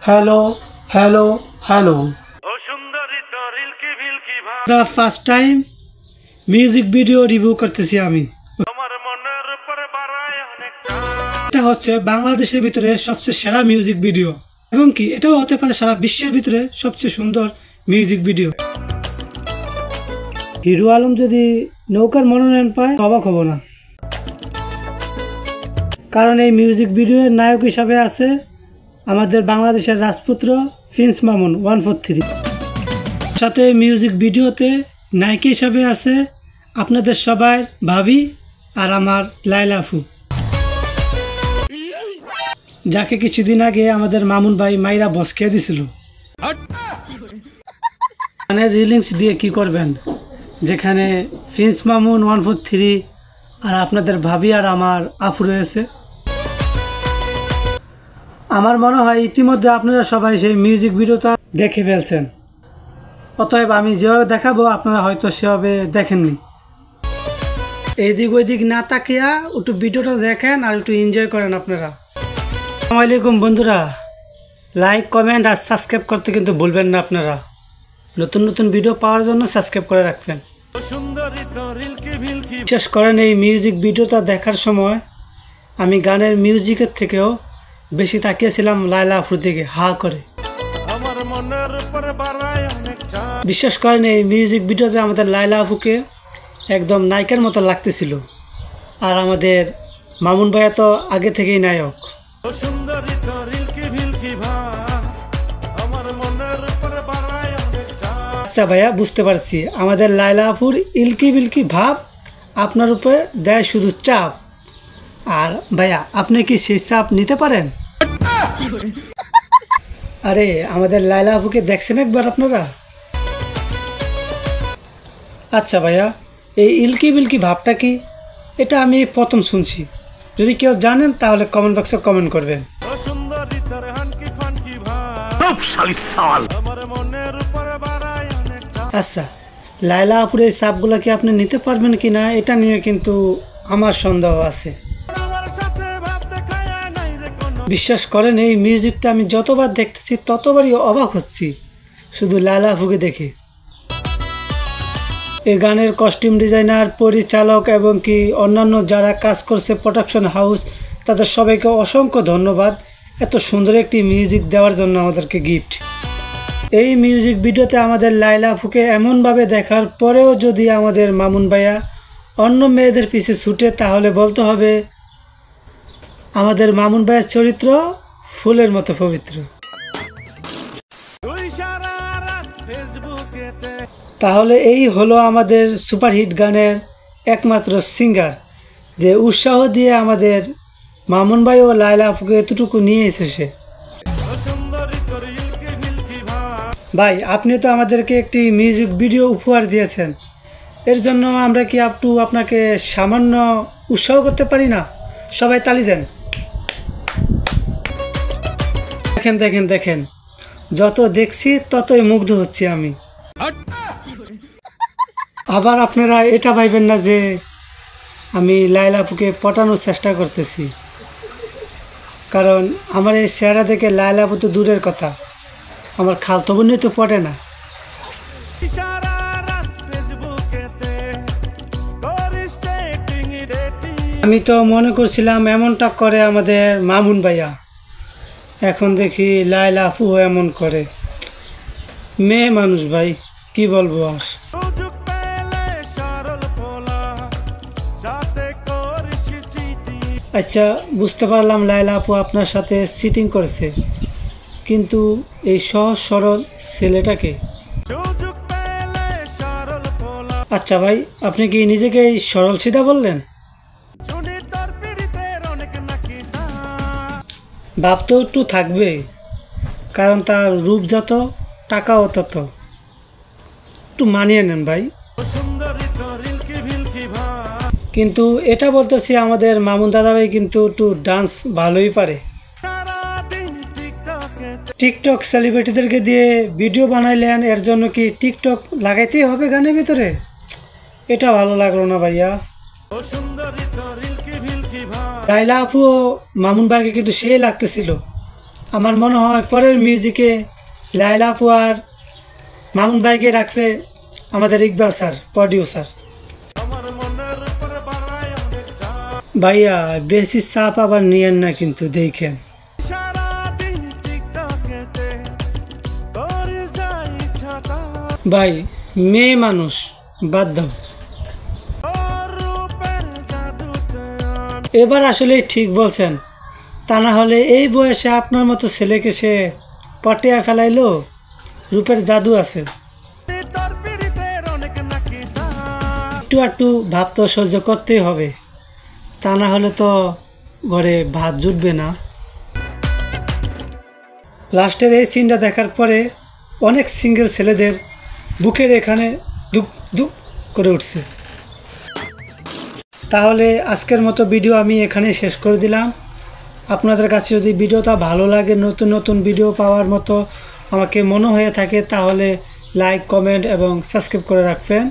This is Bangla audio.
Hello, hello, hello. The first time music video review করতেছি আমি। এটা হচ্ছে বাংলাদেশের ভিতরে সবচেয়ে সেরা মিউজিক ভিডিও এবং কি এটাও হতে পারে সারা বিশ্বের ভিতরে সবচেয়ে সুন্দর মিউজিক ভিডিও। হিরো আলম যদি নৌকার মনোনয়ন পায় অবাক হব না, কারণ এই মিউজিক ভিডিওর নায়ক হিসাবে আছে আমাদের বাংলাদেশের রাজপুত্র প্রিন্স মামুন 143। সাথে মিউজিক ভিডিওতে নায়িকা হিসাবে আছে আপনাদের সবার ভাবি আর আমার লাইলা আপু, যাকে কিছুদিন আগে আমাদের মামুন ভাই মাইরা বস খেয়ে দিছিল। মানে রিলিংস দিয়ে কি করবেন, যেখানে প্রিন্স মামুন 143 আর আপনাদের ভাবি আর আমার আপু রয়েছে। আমার মনে হয় ইতিমধ্যে আপনারা সবাই সেই মিউজিক ভিডিওটা দেখে ফেলছেন, অতএব আমি যেভাবে দেখাবো আপনারা হয়তো সেভাবে দেখেননি। এইদিক ওইদিক না তাকিয়া একটু ভিডিওটা দেখেন আর একটু এনজয় করেন আপনারা। আসসালামু আলাইকুম বন্ধুরা, লাইক কমেন্ট আর সাবস্ক্রাইব করতে কিন্তু ভুলবেন না আপনারা। নতুন নতুন ভিডিও পাওয়ার জন্য সাবস্ক্রাইব করে রাখবেন। বিশেষ করেন এই মিউজিক ভিডিওটা দেখার সময় আমি গানের মিউজিকের থেকেও বেশি তাকিয়েছিলাম লাইলা আপুর দিকে হা করে। বিশ্বাস করেন এই মিউজিক ভিডিওতে আমাদের লাইলা আপুকে একদম নায়িকার মতো লাগতেছিল, আর আমাদের মামুন ভাইয়া তো আগে থেকেই নায়ক। আচ্ছা ভাইয়া, বুঝতে পারছি আমাদের লাইলা আপুর ইলকি বিলকি ভাব আপনার উপরে দেয় শুধু চাপ। আর ভাইয়া আপনি কি সেই চাপ নিতে পারেন? আরে আমাদের লাইলা আপুকে দেখছেন একবার আপনারা? আচ্ছা ভাইয়া, এই ইলকি বিলকি ভাবটা কি, এটা আমি প্রথম শুনছি। যদি কেউ জানেন তাহলে কমেন্ট বক্সে কমেন্ট করবেন। আচ্ছা, লাইলা আপুর এই চাপগুলো কি আপনি নিতে পারবেন কি না, এটা নিয়ে কিন্তু আমার সন্দেহ আছে। বিশ্বাস করেন এই মিউজিকটা আমি যতবার দেখতেছি ততবারই অবাক হচ্ছি শুধু লাইলা আপুকে দেখে। এই গানের কস্টিউম ডিজাইনার, পরিচালক এবং কি অন্যান্য যারা কাজ করছে প্রোডাকশন হাউস, তাদের সবাইকে অসংখ্য ধন্যবাদ এত সুন্দর একটি মিউজিক দেওয়ার জন্য আমাদেরকে গিফট। এই মিউজিক ভিডিওতে আমাদের লাইলা আপুকে এমনভাবে দেখার পরেও যদি আমাদের মামুন ভাইয়া অন্য মেয়েদের পিছে ছুটে, তাহলে বলতে হবে আমাদের মামুন ভাইয়ের চরিত্র ফুলের মতো পবিত্র। তাহলে এই হলো আমাদের সুপারহিট গানের একমাত্র সিঙ্গার, যে উৎসাহ দিয়ে আমাদের মামুন ভাই ও লাইলা আপুকে এতটুকু নিয়ে এসেছে। ভাই আপনি তো আমাদেরকে একটি মিউজিক ভিডিও উপহার দিয়েছেন, এর জন্য আমরা কি আপনাকে সামান্য উৎসাহ করতে পারি না? সবাই তালি দেন। দেখেন দেখেন দেখেন, যত দেখছি ততই মুগ্ধ হচ্ছি আমি। আবার আপনারা এটা ভাইবেন না যে আমি লাইলা আপুকে পটানোর চেষ্টা করতেছি, কারণ আমার এই চেহারা দেখে লাইলা আপু তো দূরের কথা, আমার খালতো বোনই তো পটে না। আমি তো মনে করছিলাম এমনটা করে আমাদের মামুন ভাইয়া, এখন দেখি লাইলা আপু এমন করে। মেয়ে মানুষ ভাই, কি বলবো আর। আচ্ছা, বুঝতে পারলাম লাইলা আপু আপনার সাথে চিটিং করেছে, কিন্তু এই সহজ সরল ছেলেটাকে। আচ্ছা ভাই, আপনি কি নিজেকে সরল সিধা বললেন? ভাব তো একটু থাকবে, কারণ তার রূপ যত টাকাও তত। একটু মানিয়ে নেন ভাই। কিন্তু এটা বলতেছি আমাদের মামুন দাদা ভাই কিন্তু একটু ডান্স ভালোই পারে। টিকটক সেলিব্রিটিদেরকে দিয়ে ভিডিও বানাইলেন, এর জন্য কি টিকটক লাগাইতেই হবে গানের ভিতরে? এটা ভালো লাগলো না ভাইয়া। লাইলা আপু ও মামুন ভাইকে কিন্তু সেই লাগতেছিল, আমার মনে হয় পরের মিউজিকে লায়লা আপু আর মামুন ভাইকে রাখবে আমাদের ইকবাল স্যার, প্রডিউসার। ভাইয়া বেশি চাপ আবার নিয়েন না কিন্তু, দেখেন ভাই মেয়ে মানুষ, বাদ দাও। এবার আসলে ঠিক বলছেন, তা না হলে এই বয়সে আপনার মতো ছেলেকে সে পটিয়া ফেলাইলো। রূপের জাদু আছে, একটু একটু ভাব তো সহ্য করতেই হবে, তা না হলে তো ঘরে ভাত জুটবে না। লাস্টের এই সিনটা দেখার পরে অনেক সিঙ্গেল ছেলেদের বুকের এখানে দুক দুক করে উঠছে। তাহলে আজকের মতো ভিডিও আমি এখানে শেষ করে দিলাম। আপনাদের কাছে যদি ভিডিওটা ভালো লাগে, নতুন নতুন ভিডিও পাওয়ার মতো আমাকে মনে হয়ে থাকে, তাহলে লাইক, কমেন্ট এবং সাবস্ক্রাইব করে রাখবেন।